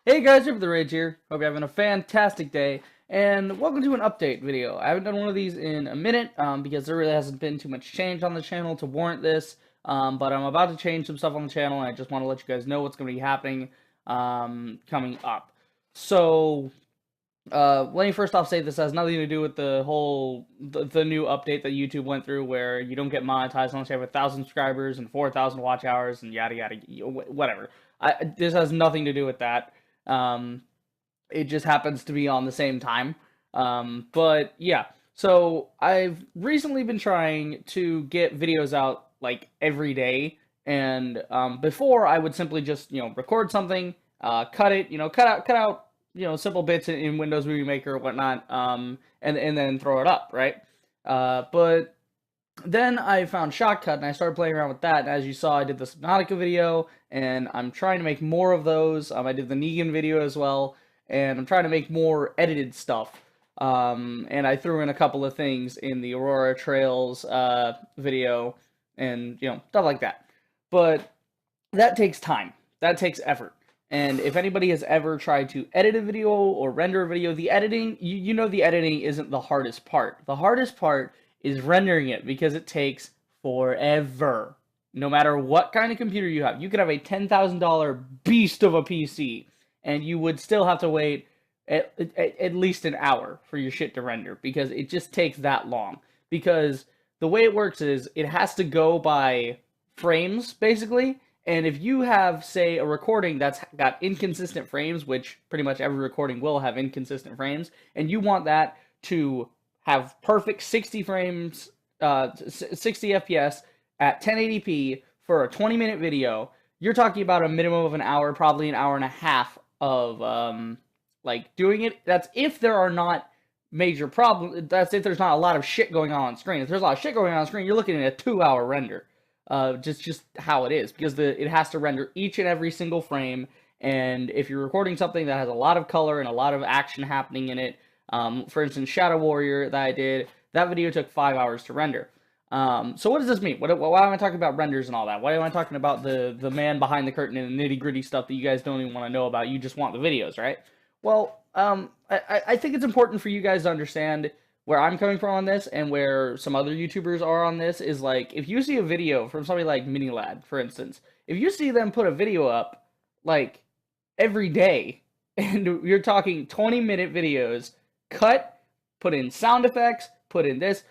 Hey guys, Rip the Rage here. Hope you're having a fantastic day, and welcome to an update video. I haven't done one of these in a minute, because there really hasn't been too much change on the channel to warrant this, but I'm about to change some stuff on the channel, and I just want to let you guys know what's going to be happening, coming up. So, let me first off say this has nothing to do with the whole, the new update that YouTube went through where you don't get monetized unless you have 1,000 subscribers and 4,000 watch hours and yada yada, whatever. This has nothing to do with that. Um, it just happens to be on the same time. But yeah, so I've recently been trying to get videos out like every day, and before I would simply just record something, cut it, cut out simple bits in Windows Movie Maker or whatnot, and then throw it up, right? But then I found Shotcut and I started playing around with that. And as you saw, I did the Subnautica video, and I'm trying to make more of those. I did the Negan video as well, and I'm trying to make more edited stuff. And I threw in a couple of things in the Aurora Trails video, and stuff like that. But that takes time. That takes effort. And if anybody has ever tried to edit a video or render a video, the editing, you know the editing isn't the hardest part. The hardest part is rendering it because it takes forever. No matter what kind of computer you have. You could have a $10,000 beast of a PC, and you would still have to wait at least an hour for your shit to render because it just takes that long. Because the way it works is it has to go by frames, basically. And if you have, say, a recording that's got inconsistent frames, which pretty much every recording will have inconsistent frames, and you want that to have perfect 60 frames, 60 FPS at 1080p for a 20-minute video, you're talking about a minimum of an hour, probably an hour and a half of like doing it. That's if there are not major problems. That's if there's not a lot of shit going on screen. If there's a lot of shit going on screen, you're looking at a 2-hour render. Just how it is, because it has to render each and every single frame. And if you're recording something that has a lot of color and a lot of action happening in it, for instance, Shadow Warrior that I did, that video took 5 hours to render. So what does this mean? Why am I talking about renders and all that? Why am I talking about the man behind the curtain and the nitty gritty stuff that you guys don't even want to know about? You just want the videos, right? Well, I think it's important for you guys to understand where I'm coming from on this and where some other YouTubers are on this is like, if you see a video from somebody like Minilad, for instance, if you see them put a video up like every day, and you're talking 20-minute videos, cut, put in sound effects, put in this,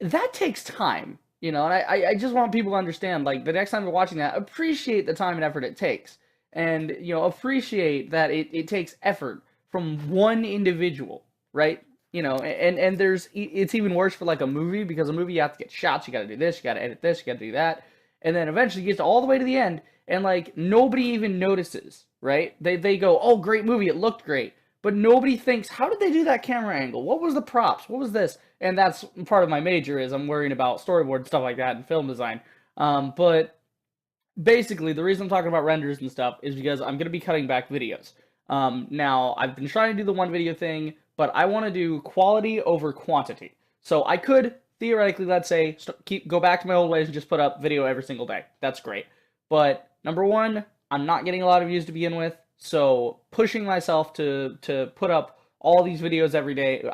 that takes time, and I just want people to understand, like, the next time you're watching that, appreciate the time and effort it takes, and, appreciate that it takes effort from one individual, right? And it's even worse for like a movie, because a movie you have to get shots, you gotta do this, you gotta edit this, you gotta do that, and then eventually you get all the way to the end, and like nobody even notices, right? They go, oh, great movie, it looked great, but nobody thinks, how did they do that camera angle? What was the props? What was this? And that's part of my major, is I'm worrying about storyboard stuff like that and film design. But basically, the reason I'm talking about renders and stuff is because I'm going to be cutting back videos. Now, I've been trying to do the one video thing, but I want to do quality over quantity. So I could, theoretically, let's say, go back to my old ways and just put up video every single day. That's great. But number one, I'm not getting a lot of views to begin with, so pushing myself to put up all these videos every day,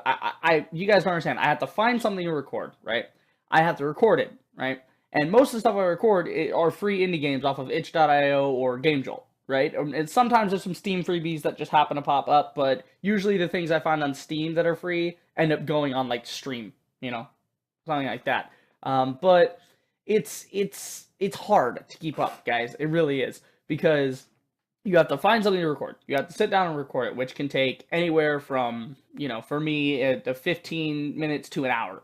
you guys don't understand. I have to find something to record, right? I have to record it, right? And most of the stuff I record are free indie games off of itch.io or GameJolt, right? And sometimes there's some Steam freebies that just happen to pop up, but usually the things I find on Steam that are free end up going on like Stream, something like that. But it's hard to keep up, guys. It really is, because you have to find something to record. You have to sit down and record it, which can take anywhere from, for me, 15 minutes to an hour.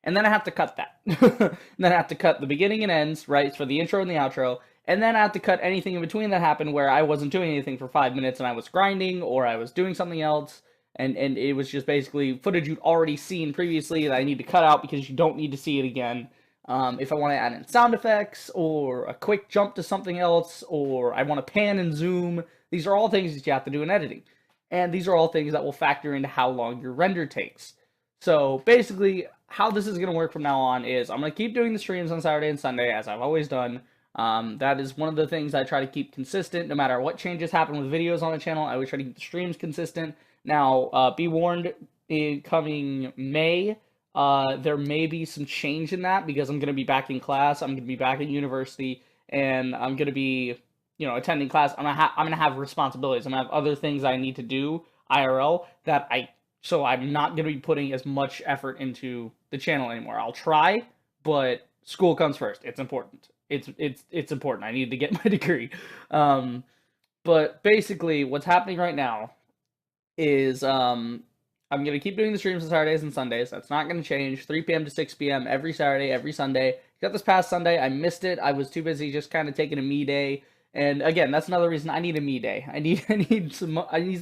And then I have to cut that. And then I have to cut the beginning and ends, right, for the intro and the outro. And then I have to cut anything in between that happened where I wasn't doing anything for 5 minutes and I was grinding or I was doing something else. And it was just basically footage you'd already seen previously that I need to cut out because you don't need to see it again. If I want to add in sound effects or a quick jump to something else, or I want to pan and zoom, these are all things that you have to do in editing. And these are all things that will factor into how long your render takes. So basically, how this is going to work from now on is I'm going to keep doing the streams on Saturday and Sunday, as I've always done. That is one of the things I try to keep consistent. No matter what changes happen with videos on the channel, I always try to keep the streams consistent. Now, be warned, in coming May, there may be some change in that because I'm going to be back in class. I'm going to be back at university, and I'm going to be, attending class. I'm gonna have responsibilities. I'm gonna have other things I need to do IRL so I'm not gonna be putting as much effort into the channel anymore. I'll try, but school comes first. It's important. It's important. I need to get my degree. But basically, what's happening right now is I'm gonna keep doing the streams on Saturdays and Sundays. That's not gonna change. 3 p.m. to 6 p.m. every Saturday, every Sunday. Except this past Sunday, I missed it. I was too busy just kind of taking a me day. And again, that's another reason I need a me day. I need some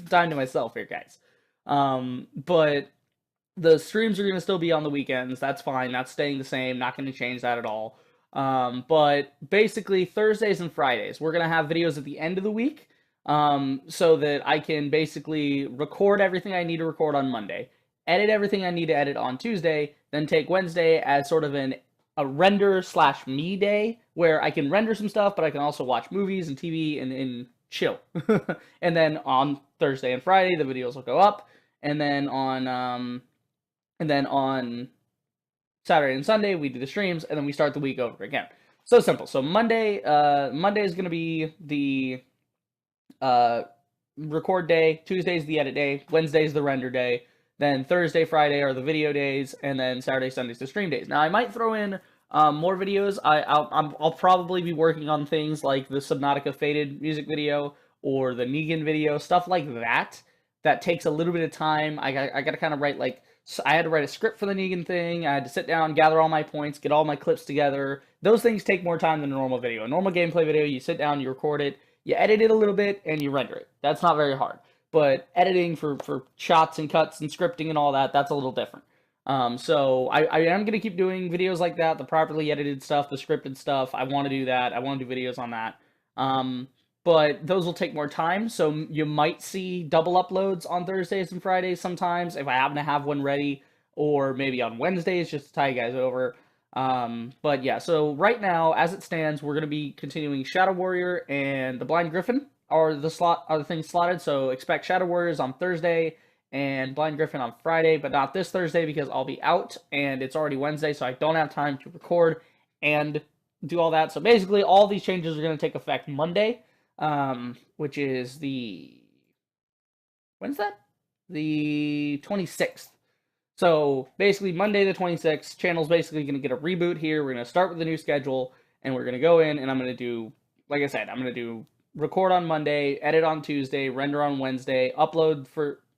time to myself here, guys. But the streams are gonna still be on the weekends. That's fine. That's staying the same. Not gonna change that at all. But basically Thursdays and Fridays, we're gonna have videos at the end of the week. So that I can basically record everything I need to record on Monday, edit everything I need to edit on Tuesday, then take Wednesday as sort of a render/me day where I can render some stuff, but I can also watch movies and TV and chill. And then on Thursday and Friday, the videos will go up, and then on Saturday and Sunday we do the streams, and then we start the week over again. So simple. So Monday is gonna be the record day, Tuesday's the edit day, Wednesday's the render day, then Thursday, Friday are the video days, and then Saturday, Sunday's the stream days. Now, I might throw in more videos. I'll probably be working on things like the Subnautica Faded music video or the Negan video, stuff like that. That takes a little bit of time. I got to kind of write I had to write a script for the Negan thing. I had to sit down, gather all my points, get all my clips together. Those things take more time than a normal video. A normal gameplay video, you sit down, you record it, you edit it a little bit, and you render it. That's not very hard. But editing for shots and cuts and scripting and all that, that's a little different. So I am going to keep doing videos like that, the properly edited stuff, the scripted stuff. I want to do that. I want to do videos on that. But those will take more time, so you might see double uploads on Thursdays and Fridays sometimes, if I happen to have one ready, or maybe on Wednesdays, just to tie you guys over. But yeah, so right now, as it stands, we're going to be continuing Shadow Warrior and the Blind Griffin are the things slotted, so expect Shadow Warriors on Thursday and Blind Griffin on Friday, but not this Thursday because I'll be out, and it's already Wednesday, so I don't have time to record and do all that. So basically, all these changes are going to take effect Monday, which is when's that? The 26th. So basically, Monday the 26th, channel's basically going to get a reboot here. We're going to start with the new schedule, and we're going to go in, and I'm going to do, like I said, I'm going to do record on Monday, edit on Tuesday, render on Wednesday, upload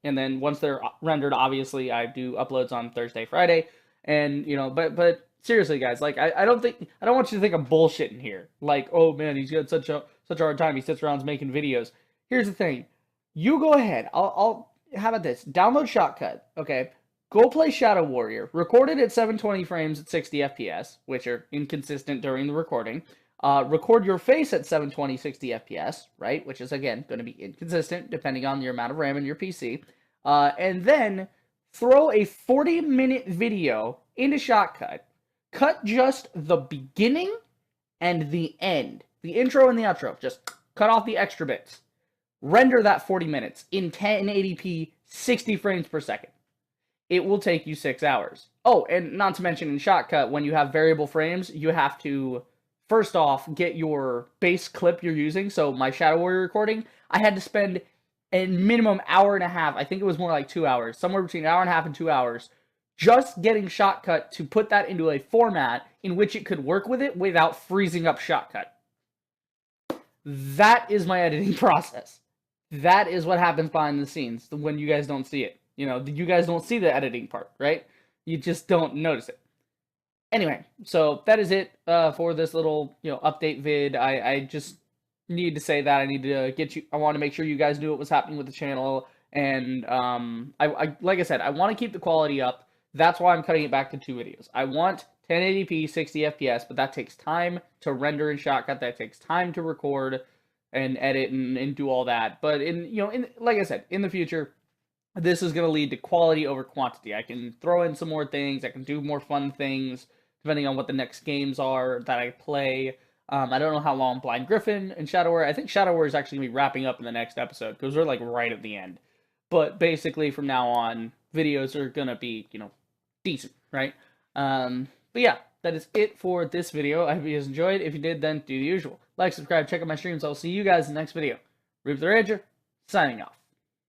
and then once they're rendered, obviously, I do uploads on Thursday, Friday, and, but seriously, guys, like, I don't want you to think I'm bullshitting here. Like, oh man, he's got such a hard time. He sits around making videos. Here's the thing. You go ahead. How about this? Download Shotcut, okay? Go play Shadow Warrior. Record it at 720 frames at 60 FPS, which are inconsistent during the recording. Record your face at 720, 60 FPS, right? Which is, again, going to be inconsistent depending on your amount of RAM in your PC. And then throw a 40-minute video into Shotcut. Cut just the beginning and the end. The intro and the outro. Just cut off the extra bits. Render that 40 minutes in 1080p, 60 frames per second. It will take you 6 hours. Oh, and not to mention in Shotcut, when you have variable frames, you have to, first off, get your base clip you're using. So my Shadow Warrior recording, I had to spend a minimum hour and a half. I think it was more like 2 hours. Somewhere between an hour and a half and 2 hours. Just getting Shotcut to put that into a format in which it could work with it without freezing up Shotcut. That is my editing process. That is what happens behind the scenes when you guys don't see it. You guys don't see the editing part, right? You just don't notice it. Anyway, so that is it for this little, update vid. I just need to say that. I need to I want to make sure you guys knew what was happening with the channel. And like I said, I want to keep the quality up. That's why I'm cutting it back to 2 videos. I want 1080p, 60 FPS, but that takes time to render in Shotcut. That takes time to record and edit and do all that. But like I said, in the future, this is going to lead to quality over quantity. I can throw in some more things. I can do more fun things depending on what the next games are that I play. I don't know how long Blind Griffin and Shadow Warrior. I think Shadow Warrior is actually going to be wrapping up in the next episode because we're like right at the end. But basically, from now on, videos are going to be, decent, right? But yeah, that is it for this video. I hope you guys enjoyed. If you did, then do the usual. Like, subscribe, check out my streams. I'll see you guys in the next video. Reap the Ranger, signing off.